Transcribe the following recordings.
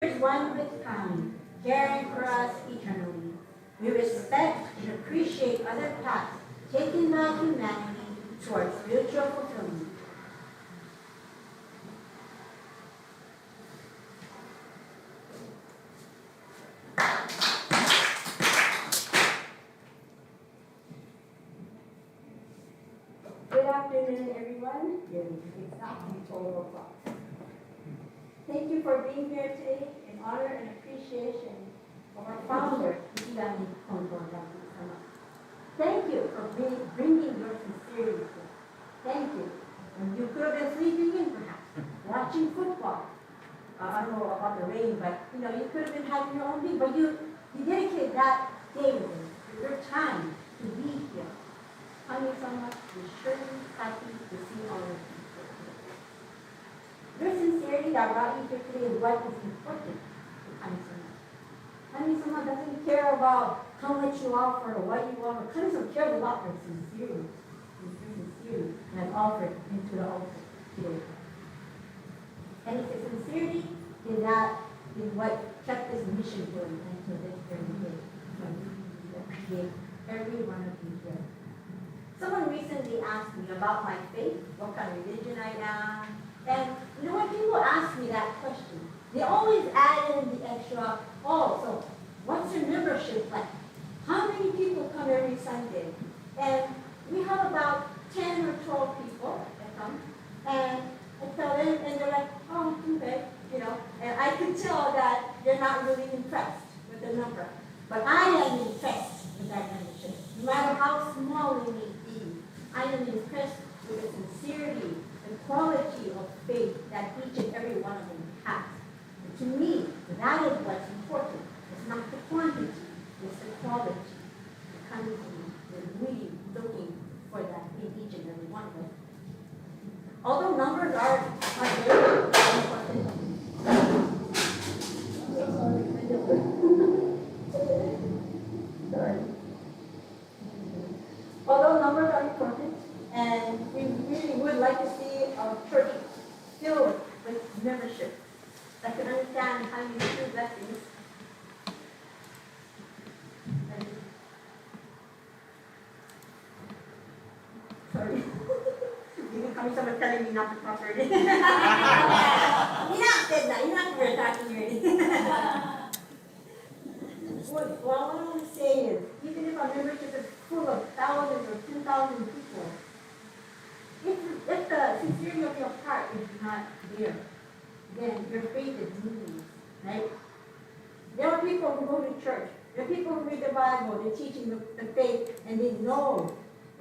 is one with time, caring for us eternally. We respect and appreciate other paths taken by humanity towards spiritual fulfillment. Good afternoon, everyone. It's exactly 12 o'clock. Thank you for being here today in honor and appreciation of our founder, Ikigami Konko Sama. Thank you for bringing your sincerity here. Thank you. And you could have been sleeping in, perhaps, watching football. I don't know about the rain, but you could have been having your own thing, but you dedicated that day with us, your time to be here. Kami-sama is surely happy to see all of you. Your sincerity that brought you here today is what is important to Kami-sama. Kami-sama doesn't care about how much you offer or what you offer. Kami-sama cares about your sincerity. Sincerity and offered into the altar today. And if it's sincerity, then that is what kept this mission going until this very day. We appreciate every one of you here. Someone recently asked me about my faith, what kind of religion I am. And when people ask me that question, they always add in the extra, so what's your membership like? How many people come every Sunday? And we have about 10 or 12 people that come. And I tell them, and they're like, okay, And I could tell that they're not really impressed with the number. But I am impressed with that membership. No matter how small it may be, I am impressed with the sincerity, the quality of faith that each and every one of them has. And to me, that is what's important. It's not the quantity, it's the quality. The kind of thing we're really looking for that in each and every one of them. Although numbers are very important. Although numbers are important, and we really would like to see our church filled with membership that can understand how many true blessings. Sorry. Even someone telling me not to talk already. You're not said that. You're not going to talk already. What I want to say is, even if our membership is full of thousands or 2,000 people, if the sincerity of your heart is not there, then your faith is meaningless, right? There are people who go to church. There are people who read the Bible. They're teaching the faith, and they know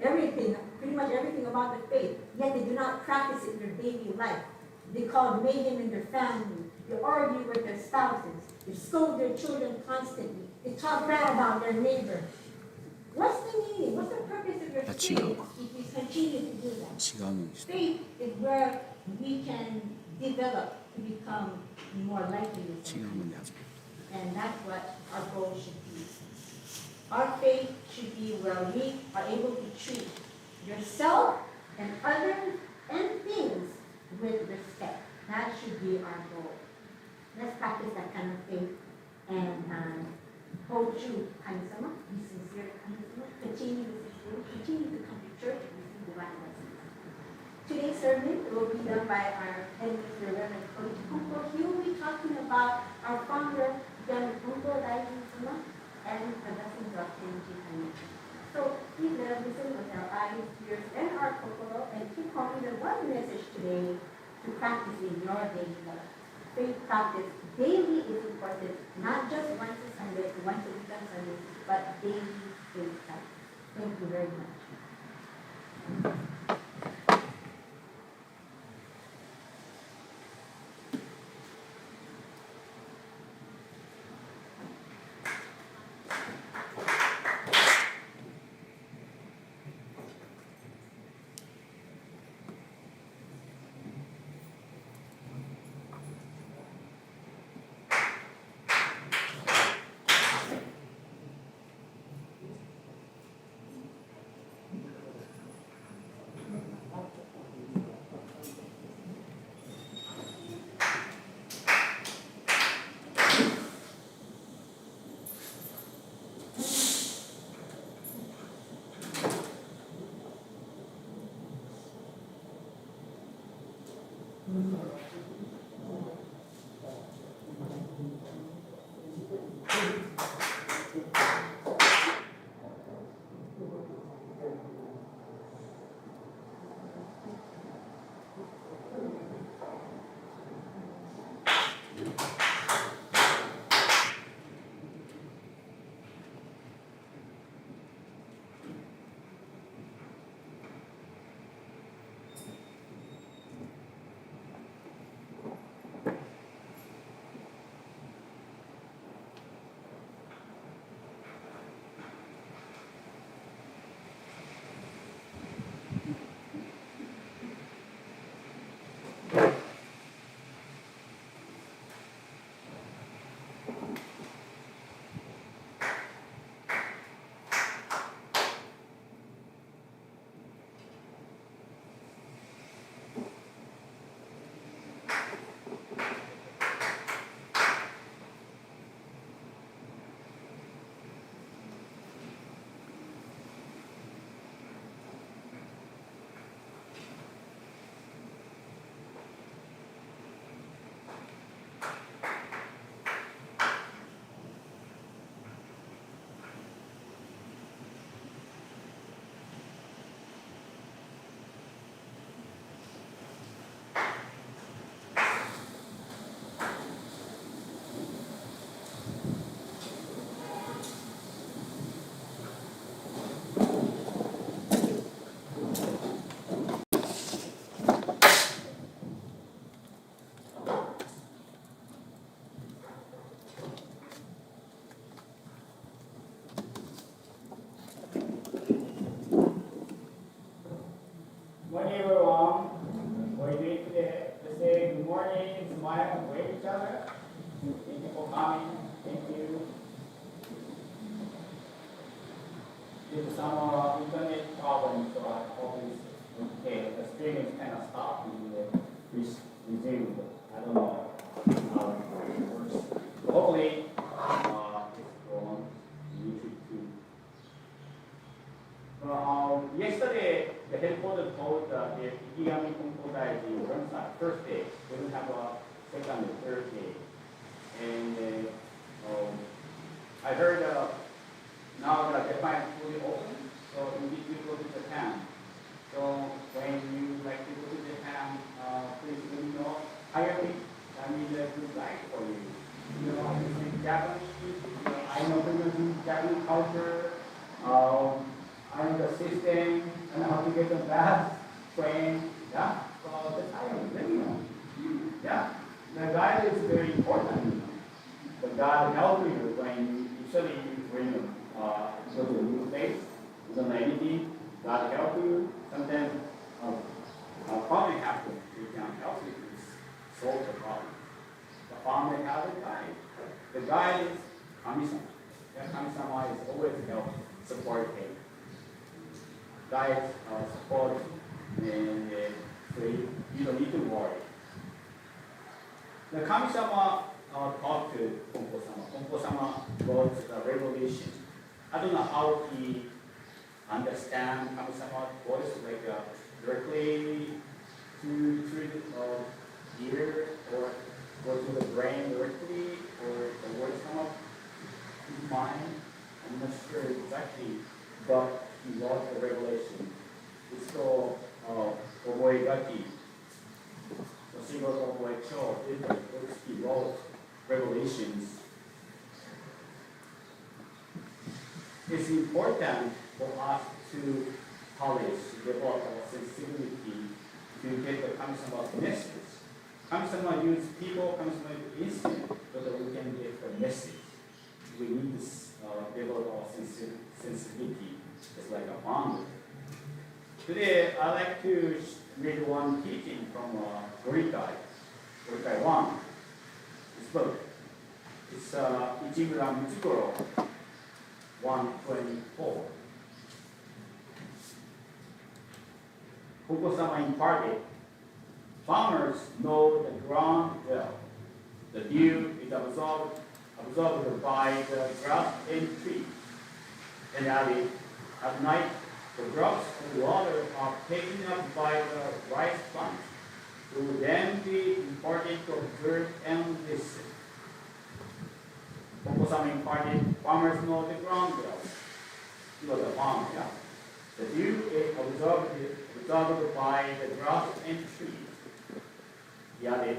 everything, pretty much everything about the faith, yet they do not practice it in their daily life. They cause mayhem in their family. They argue with their spouses. They scold their children constantly. They talk bad about their neighbor. What's the meaning? What's the purpose of your faith if you continue to do that? Faith is where we can develop to become more like Jesus. And that's what our goal should be. Our faith should be where we are able to treat yourself and others and things with respect. That should be our goal. Let's practice that kind of faith and hold true to Kami-sama, be sincere to Kami-sama, continue to sincere, continue to come to church and receive divine blessings. Today's sermon will be done by our head minister, Reverend Konkokyo. He will be talking about our founder, Konko Daijin, and the blessings of Kenji Kami-sama. So please let us listen with our eyes, ears, and our kokoro, and keep home the one message today to practice in your daily life. Faith practice daily is important, not just once a Sunday, once a week on Sunday, but daily faith practice. Thank you very much. agriculture, and the system, and how to get the bath, train, yeah. So that's how I'm living. Yeah, the guide is very important. The God help you when usually when you go to a new place, you don't know anything. God help you. Sometimes problem happens. You can help you to solve the problem. The farmer has a guide. The guide is Kami-sama. Yeah, Kami-sama is always help, support him. Guide support, and so you don't need to worry. The Kami-sama talked to Konko Sama. Konko Sama wrote the revelation. I don't know how he understand Kami-sama's voice, like directly to the ear or go to the brain directly, or the words come up to the mind. I'm not sure exactly, but he wrote the revelation. It's called Oboegaki. So she wrote Oboecho, he wrote revelations. It's important for us to polish, develop our sensibility to get the Kami-sama's message. Kami-sama use people, Kami-sama use instinct, so that we can get the message. We need to develop our sensibility, just like a founder. Today, I'd like to read one teaching from GORIKAI, GORIKAI 1. This book. It's Ichimura Mitsugoro, 124. Konko Sama imparted. Farmers know the ground well. The dew is absorbed by the grass and tree. And at night, the drops of water are taken up by the rice plant. It will then be imparted to observe and listen. Konko Sama imparted, farmers know the ground well. He was a farmer, yeah. The dew is absorbed by the grass and trees. He added,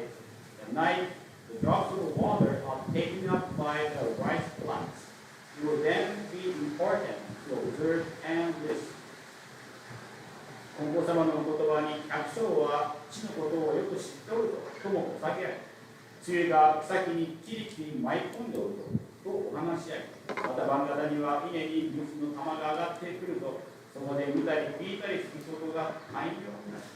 at night, the drops of water are taken up by the rice plants. It will then be important to observe and listen. Konko Samaのお言葉に、百姓は地のことをよく知っておるぞ、ともお下げあり。露が草木にきりきり舞いこんでおるぞ、とお話しあり。また晩方には稲に水の玉があがってくるぞ。そこで見たり聞いたりすることが肝要なり。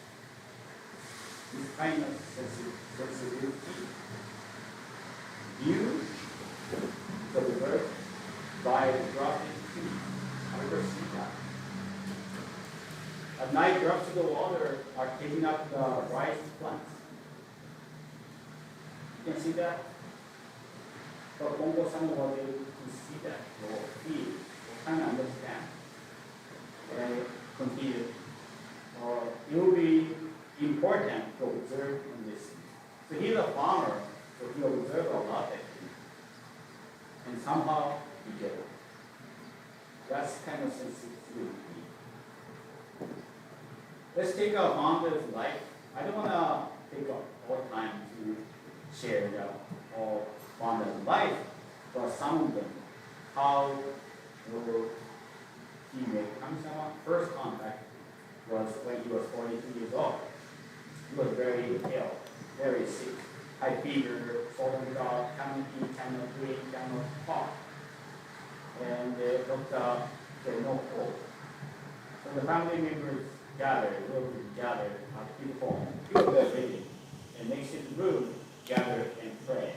This kind of sensibility, view the river by the dropping tree. Have you ever seen that? At night, drops of the water are taking up the rice plants. You can see that? But Konko Sama was able to see that, or feel, or kind of understand. And continue. It will be important to observe and listen. So he's a farmer, so he observes a lot actually. And somehow he gets it. That's kind of sensitivity. Let's take a founder's life. I don't want to take up all time to share the whole founder's life, but some of them, how he made Kami-sama first contact was when he was 42 years old. He was very ill, very sick, high fever, swollen jaw, cannot eat, cannot drink, cannot talk. And the doctor said no hope. So the family members gathered at his home. He was there waiting. And next to the room, gathered and prayed.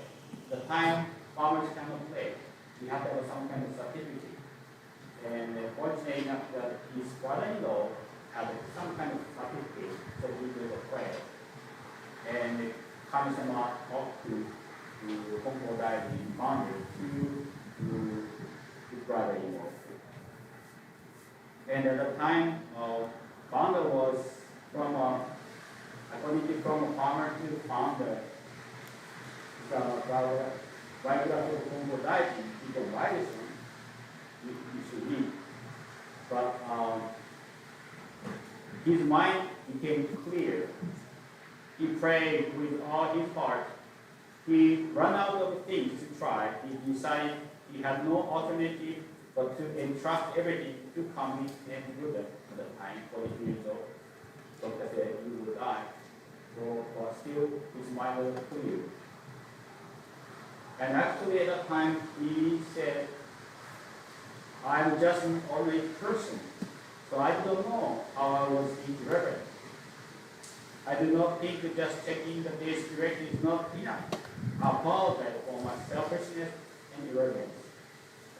The time farmers cannot play. We have to have some kind of certificate. And fortunately enough that his brother-in-law had some kind of certificate, so he did a prayer. And Kami-sama talked to Konko Daijin founder to his brother-in-law. And at the time, founder was from a farmer to founder. The biography of Konko Daijin, he the widest one. You should read. But his mind became clear. He prayed with all his heart. He ran out of things to try. He decided he had no alternative but to entrust everything to Kami and Buddha at the time, 42 years old. Doctor said you will die. So, but still, his mind was clear. And actually, at that time, he said, I'm just an ordinary person, so I don't know how I was irreverent. I do not think that just checking the day's direction is not enough. I apologize for my selfishness and irreverence.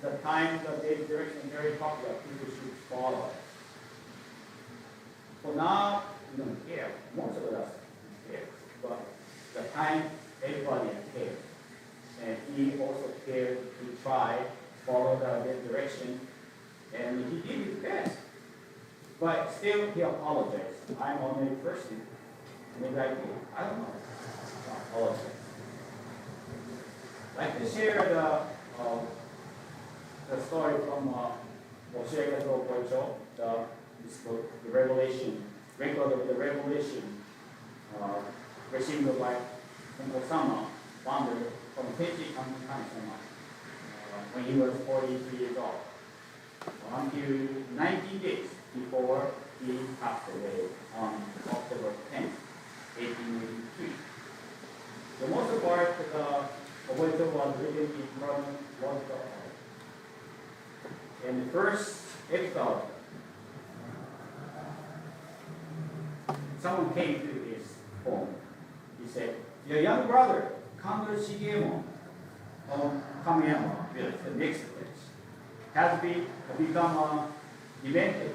At the time, the day's direction is very popular. People should follow it. So now, we don't care. Most of us don't care. But the time, everybody cares. And he also cared to try follow the direction, and he did his best. But still, he apologized. I'm only a person. Maybe I don't know. I apologize. I'd like to share the story from Oshega Konkokyo, this book, the Revelation, record of the Revelation, received by Konko Sama, founder from Daijin Sama, when he was 43 years old, until 90 days before he passed away on October 10th, 1883. The most part the Konkokyo was written in modern world. And the first episode, someone came to his home. He said, your young brother, Kando Shigemo, Kamiyama, the next place, has become demented.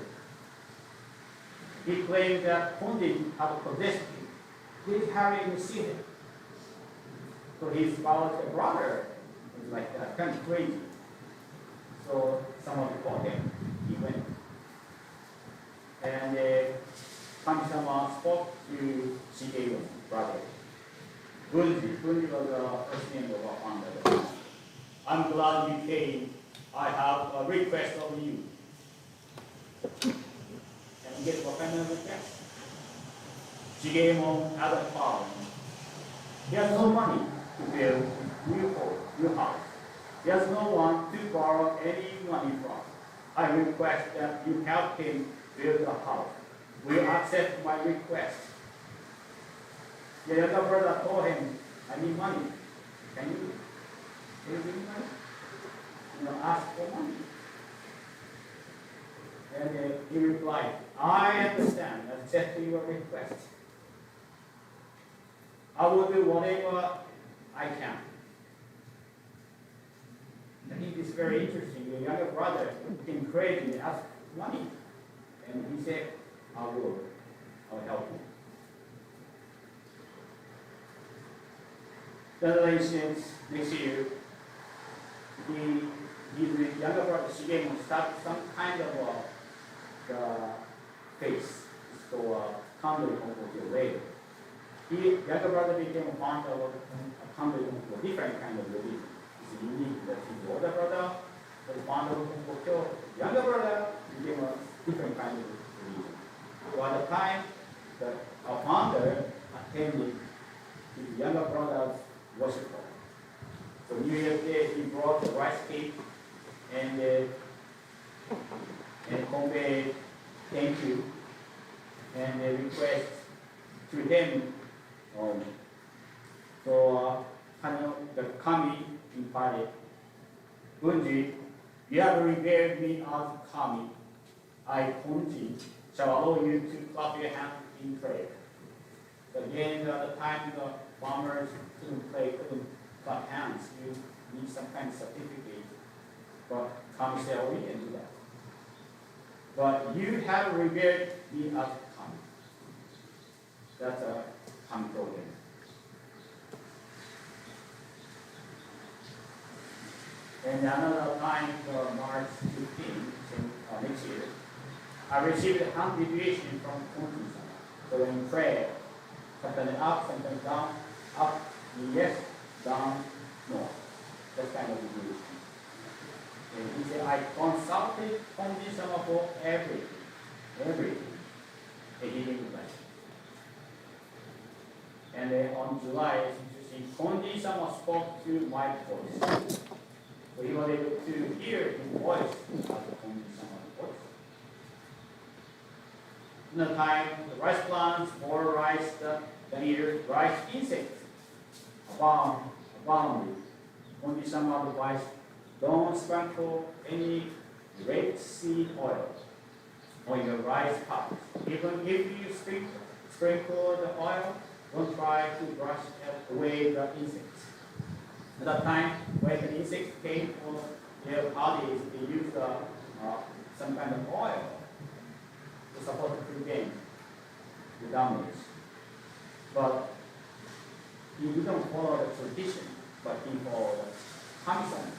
He claimed that Kondin had possessed him. Please have him see him. So his brother was like that, kind of crazy. So someone called him. He went. And Kami-sama spoke to Shigemo's brother. Bunji was the first name of our founder. I'm glad you came. I have a request of you. And guess what kind of request? Shigemo had a problem. He has no money to build new house. He has no one to borrow any money from. I request that you help him build a house. Will you accept my request? The younger brother told him, I need money. Can you give me money? Ask for money. And he replied, I understand. Accept your request. I will do whatever I can. I think it's very interesting. Your younger brother came crazy and asked money. And he said, I will help you. Generations next year, his younger brother Shigemo started some kind of face. So Kando Konkokyo later. Younger brother became a founder of Kando Konkokyo, different kind of religion. It's unique that his older brother was founder of Konkokyo. Younger brother became a different kind of religion. So at the time, our founder attended his younger brother's worship hall. So New Year's Day, he brought the rice cake and conveyed thank you and a request to him. The Kami imparted, Bunji, you have revered me as Kami. I, Konji, shall allow you to clap your hands in prayer. Again, at the time the farmers couldn't clap hands. You need some kind of certificate. But Kami said, oh, we can do that. But you have revered me as Kami. That's a Kami program. And another time, March 15th, next year, I received a hand deviation from Konko Sama. So in prayer, sometimes up, sometimes down, up, yes, down, no. That kind of deviation. And he said, I consulted Konko Sama for everything. And he didn't reply. And then on July, it's interesting, Konko Sama spoke to my voice. So he was able to hear his voice in the time, the rice plants more rice than either rice insects abounded. Only some advice, don't sprinkle any rapeseed oil on your rice pods. Even if you sprinkle the oil, don't try to brush away the insects. At that time, when the insects came on their bodies, they used some kind of oil to support to prevent the damage. But he didn't follow the tradition, but he followed Kami-sama.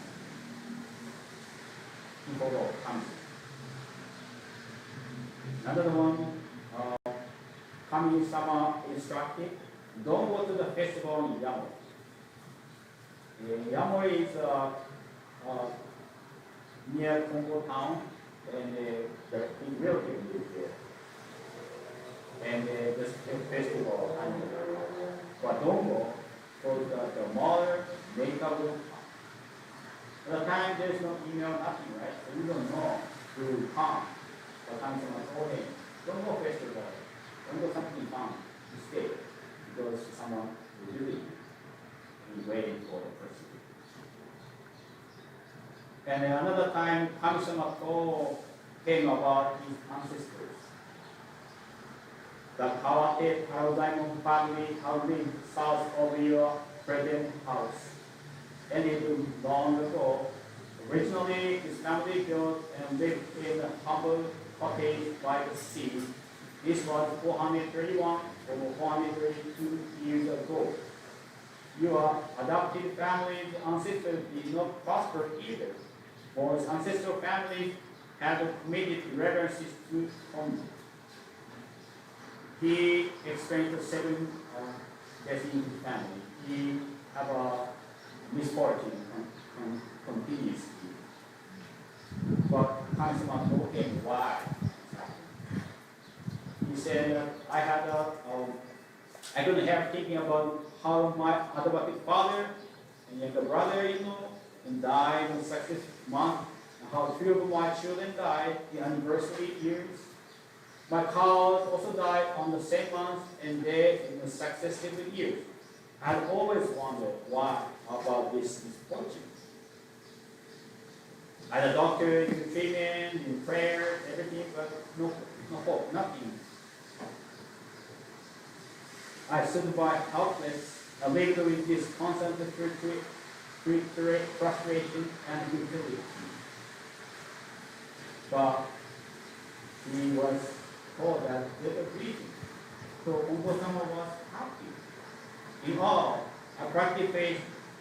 He followed Kami-sama. Another one, Kami-sama instructed, don't go to the festival in Yamori. Yamori is near Konko town, and the relative lives there. And this festival, but don't go because the mother makeup will come. At the time, there's no email, nothing, right? So you don't know who will come. But someone told him, don't go festival, don't go something fun, you stay, because someone will do it. He's waiting for the person. And another time, Kami-sama told him about his ancestors. The Kawate Paradigm family have lived south of your present house. And it was long ago. Originally, his family built and lived in a humble cottage by the sea. This was 431 or 432 years ago. Your adopted family's ancestors did not prosper either. Most ancestral families had committed reverences to Konko. He experienced the 7 deaths in his family. He had a misfortune continuously. But Kami-sama told him why. He said, I couldn't help thinking about how my adopted father and younger brother-in-law died in the successive month, and how 3 of my children died in anniversary years. My cows also died on the same month and day in the successive years. I had always wondered why about this misfortune. I had a doctor, in treatment, in prayer, everything, but no hope, nothing. I stood by helpless, I lived with this constant frustration and futility. But he was told that there's a reason. So Konko Sama was happy. In all, I practiced faith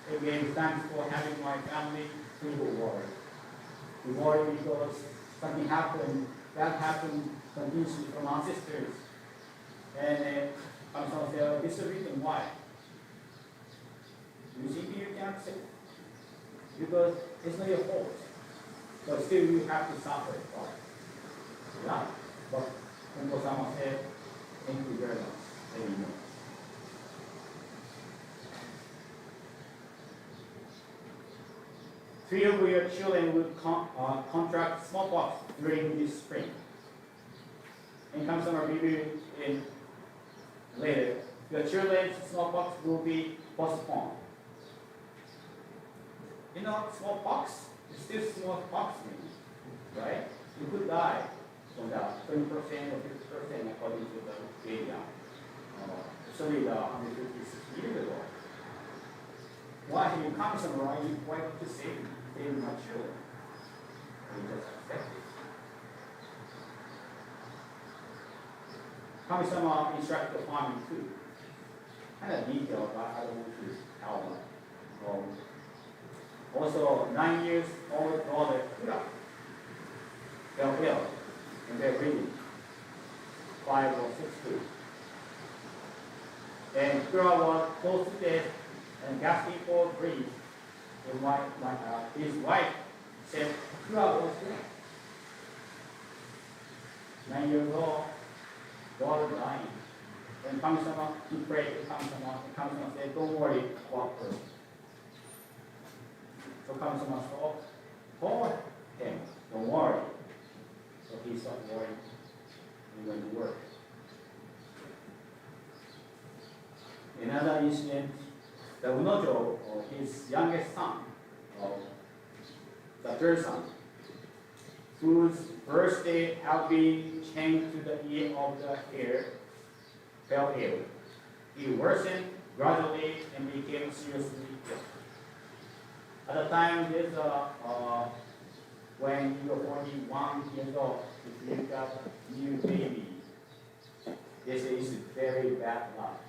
and gave thanks for having my family free of worry. We worry because something happened, that happened continuously from our sisters. And Kami-sama said, this is the reason why. You see, you can't say it. Because it's not your fault. But still you have to suffer. Right? Yeah. But Konko Sama said, thank you very much. Anymore. Three of your children will contract smallpox during this spring. And Kami-sama reviewed in later. Your children's smallpox will be postponed. You know, smallpox is still smallpox, right? You could die from that 20% or 50% according to the data. Especially the 156 years ago. Why you come somewhere, you want to save my children? You just accept it. Kami-sama instructed the farming too. Kind of detailed, but I don't want to tell them. Also, 9 years old daughter, Kura, fell ill and they're breathing. 5 or 6 weeks. And Kura was close to death and gasping for breath. And his wife said, Kura was dead. 9 years old, daughter dying. And Kami-sama, he prayed to Kami-sama, and Kami-sama said, don't worry about her. So Kami-sama told him, don't worry. So he stopped worrying and went to work. another incident, the Unojo, his youngest son, the third son, whose birthday had been chained to the ear of the heir, fell ill. He worsened gradually and became seriously ill. At the time, this, when you're 41 years old, if you got a new baby, this is very bad luck.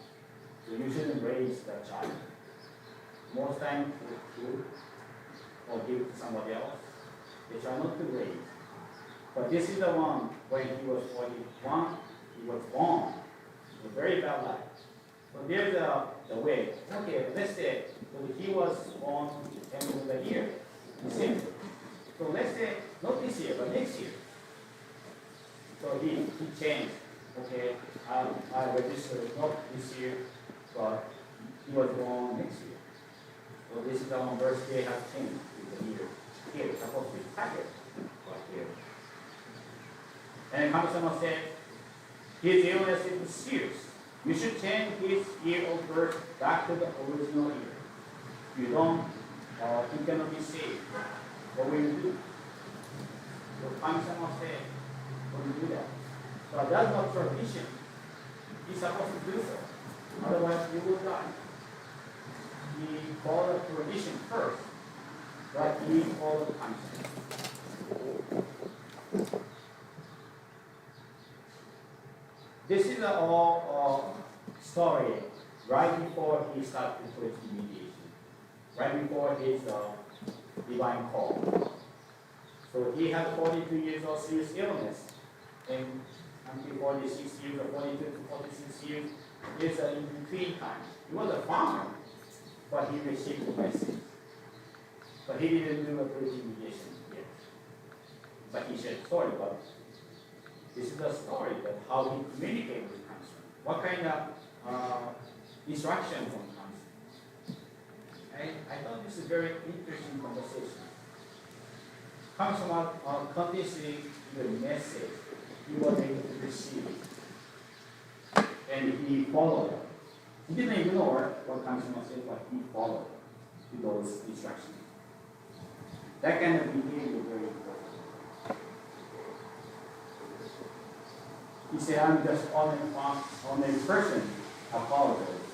So you shouldn't raise the child. Most times, you or give to somebody else. They try not to raise. But this is the one when he was 41, he was born. So very bad luck. So there's the way. Okay, let's say so he was born end of the year. So let's say not this year, but next year. So he changed. Okay, I registered not this year, but he was born next year. So this is our birthday has changed with the year. Here, it's supposed to be packet, but here. And Kami-sama said, his illness is serious. You should change his year of birth back to the original year. If you don't, he cannot be saved. What will you do? So Kami-sama said, what will you do that? So that's not tradition. He's supposed to do so. Otherwise, you will die. He followed tradition first, but he followed Kami-sama. This is all story right before he started to preach mediation, right before his divine call. So he had 42 years of serious illness, and until 46 years or 42 to 46 years is in between time. He was a farmer, but he received the message. But he didn't do a preaching mediation yet. But he said story, but this is the story that how he communicated with Kami-sama. What kind of instruction from Kami-sama. I thought this is a very interesting conversation. Kami-sama continuously the message he was able to receive it. And he followed it. He didn't ignore what Kami-sama said, but he followed to those instructions. That kind of behavior is very important. He said, I'm just ordinary person, apologized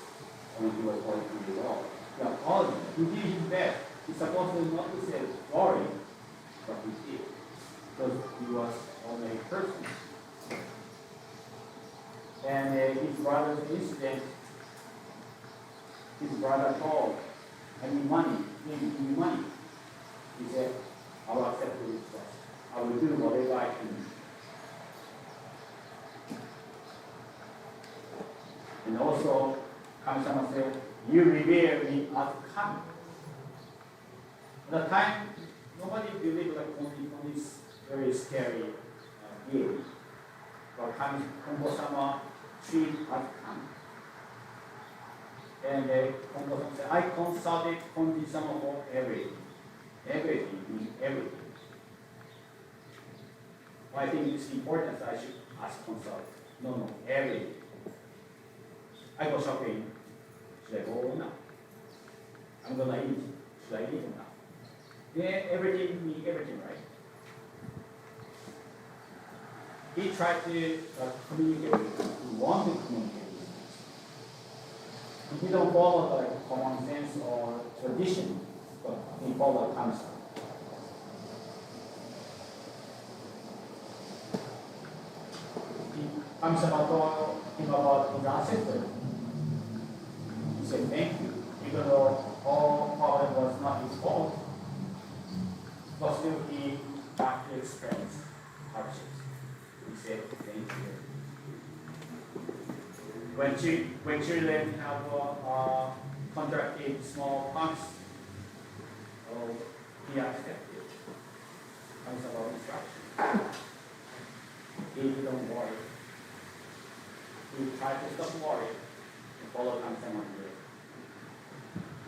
when he was 42 years old. He apologized. He did his best. He's supposed to not to say sorry, but he did. Because he was an ordinary person. And his brother's incident, his brother called, I need money, give me money. He said, I will accept the request. I will do whatever I can. And also, Kami-sama said, you revere me as Kami. At the time, nobody believed that Konko is very scary being. But Konko Sama treated as Kami. And Konko Sama said, I consulted Konko Sama for everything. Everything means everything. Well, I think it's important that I should ask consult. No, everything. I go shopping. Should I go or not? I'm gonna eat. Should I eat or not? Yeah, everything means everything, right? He tried to communicate with them. He wanted to communicate with them. He don't follow the common sense or tradition, but he followed Kami-sama. Kami-sama told him about his ancestor. He said, thank you. Even though all problem was not his fault, but still he had to experience hardships. He said, thank you. When children have contracted smallpox, he accepted Kami-sama's instruction. He didn't worry. He tried to stop worrying and follow Kami-sama's way.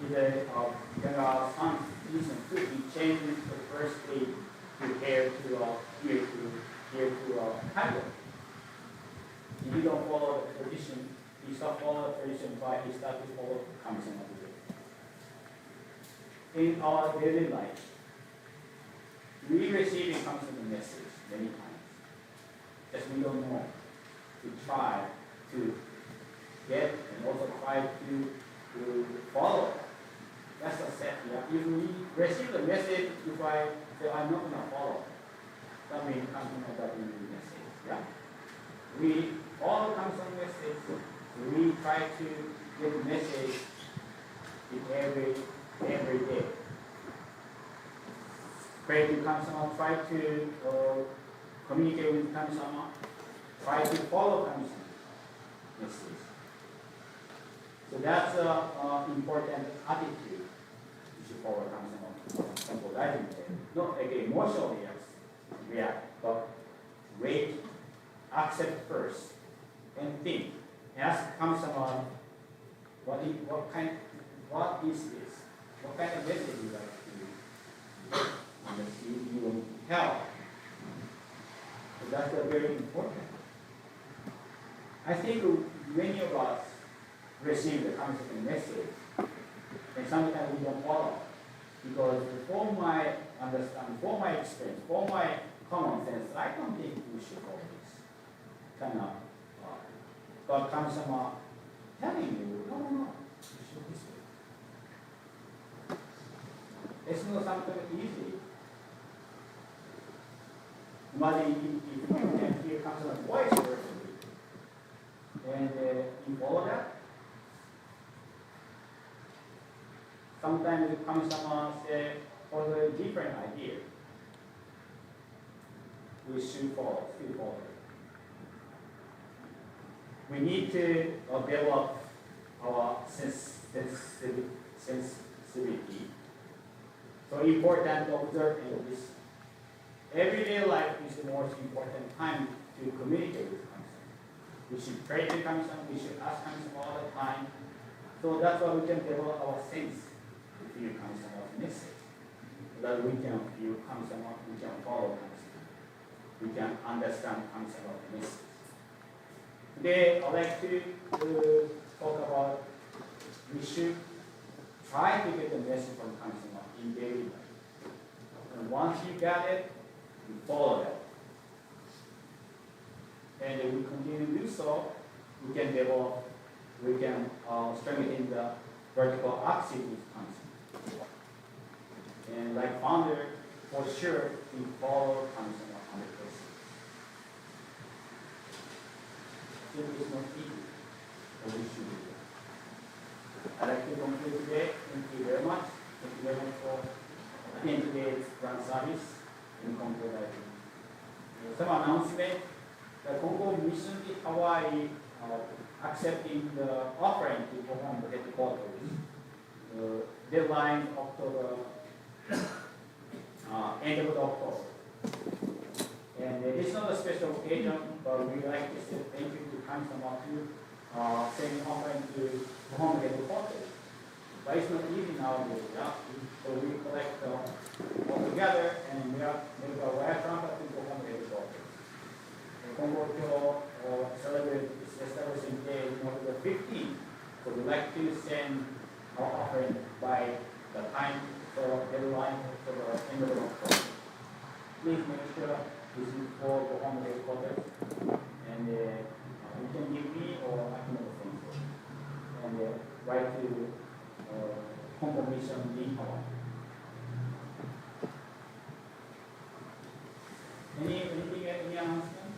There are some reasons too. He changed the first aid to hair to ear to tiger. If you don't follow the tradition, he stopped following tradition, but he started to follow Kami-sama today. In our daily life, we receive Kami-sama message many times. Just we don't know. We try to get and also try to follow. That's a set. Yeah. If we receive the message, if I say I'm not gonna follow, that means Kami-sama doesn't need the message. Yeah. We follow Kami-sama message. We try to get the message in every day. Pray to Kami-sama, try to communicate with Kami-sama, try to follow Kami-sama message. So that's an important attitude you should follow Kami-sama Konko Daijin. Not again emotionally react, but wait, accept first, and think. Ask Kami-sama, what is this? What kind of message you like to you will help. So that's very important. I think many of us receive the Kami-sama message, and sometimes we don't follow. Because for my understanding, for my experience, for my common sense, I don't think we should follow this kind of but Kami-sama telling you, no, you should this way. It's not something easy. Imagine if you can hear Kami-sama's voice personally, and you follow that. Sometimes Kami-sama says for a different idea. We should follow, still follow. We need to develop our sensitivity. So important to observe this. Everyday life is the most important time to communicate with Kami-sama. We should pray to Kami-sama, we should ask Kami-sama all the time. So that's why we can develop our sense to feel Kami-sama's message. So that we can feel Kami-sama, we can follow Kami-sama. We can understand Kami-sama's message. Today, I'd like to talk about we should try to get the message from Kami-sama in daily life. And once you get it, you follow that. And if we continue to do so, we can develop, we can strengthen the vertical axis with Kami-sama. And like founder, for sure, we follow Kami-sama 100%. It is not easy, but we should do that. I'd like to conclude today. Thank you very much. Thank you very much for attending today's grand service in Konko Daijin. Some announcement. The Konko Mission in Hawaii accepting the offering to perform the headquarters. Deadline October, end of October. And it's not a special occasion, but we like to say thank you to Kami-sama to send offering to perform the headquarters. But it's not easy nowadays, yeah? So we collect all together and we are make a wire trumpet to perform the headquarters. Konkokyo celebrate its establishing day November 15th. So we like to send our offering by the time for deadline for the end of October. Please make sure this is for the home headquarters, and you can give me or I can send you. And write to Konko Mission in Hawaii. Any announcement?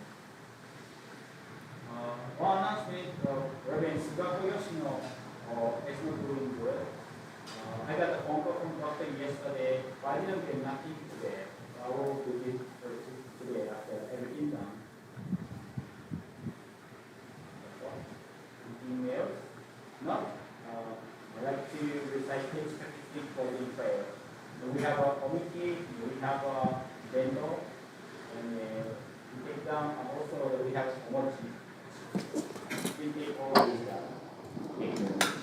One announcement, Reverend Sugako Yoshino is not doing good. I got a phone call from doctor yesterday, but I didn't get nothing today. I will do it today after everything done. Emails? No. I like to recite things for the prayer. So we have a committee, we have a dental, and we take down, and also we have a mochi. We take all these down. Thank you very much.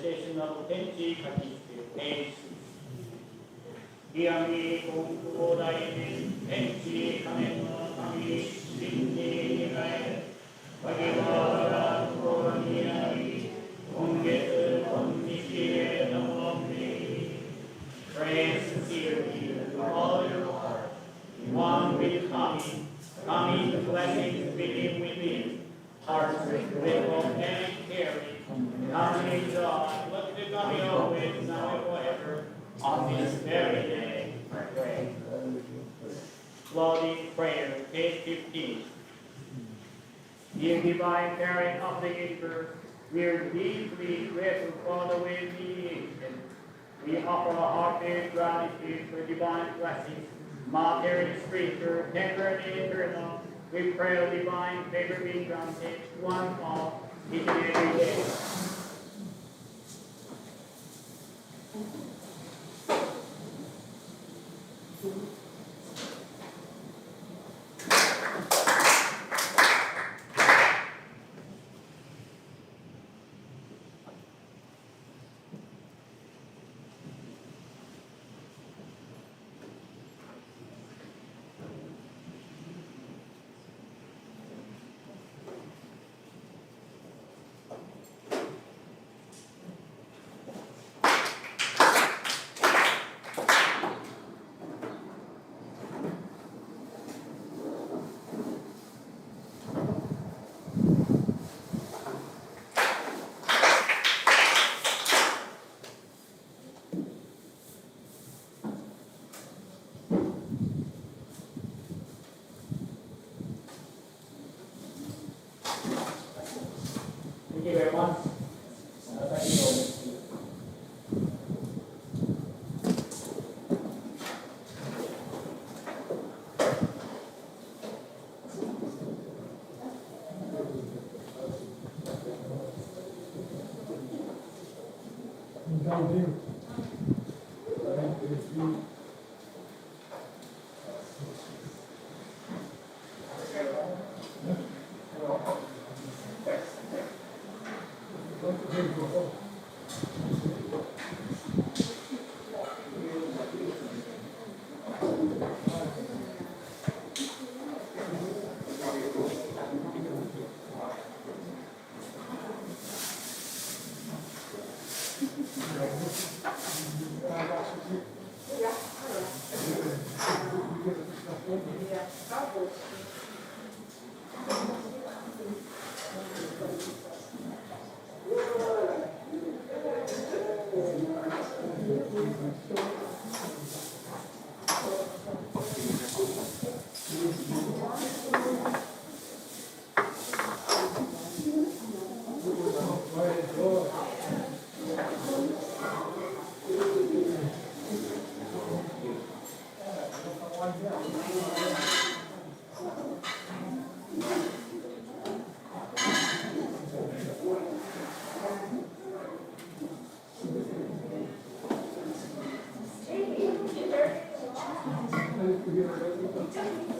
manifestation of 天地書きつけ天Ikigami Konko Daijin 天地仮面の神真に願え鍵は心にあり今月今日へのみ Pray sincerely with all your heart in one with coming blessings begin within hearts grateful and caring harmony joy let the Ikigami always now and forever on this very day I pray. Closing prayer, page 15. Dear divine parent of the universe, we are deeply grateful for the way mediation. We offer our heartfelt gratitude for divine blessings, material and spiritual, temporal and eternal. We pray divine favor be granted to one all each and every day. Thank you very much. Thank you.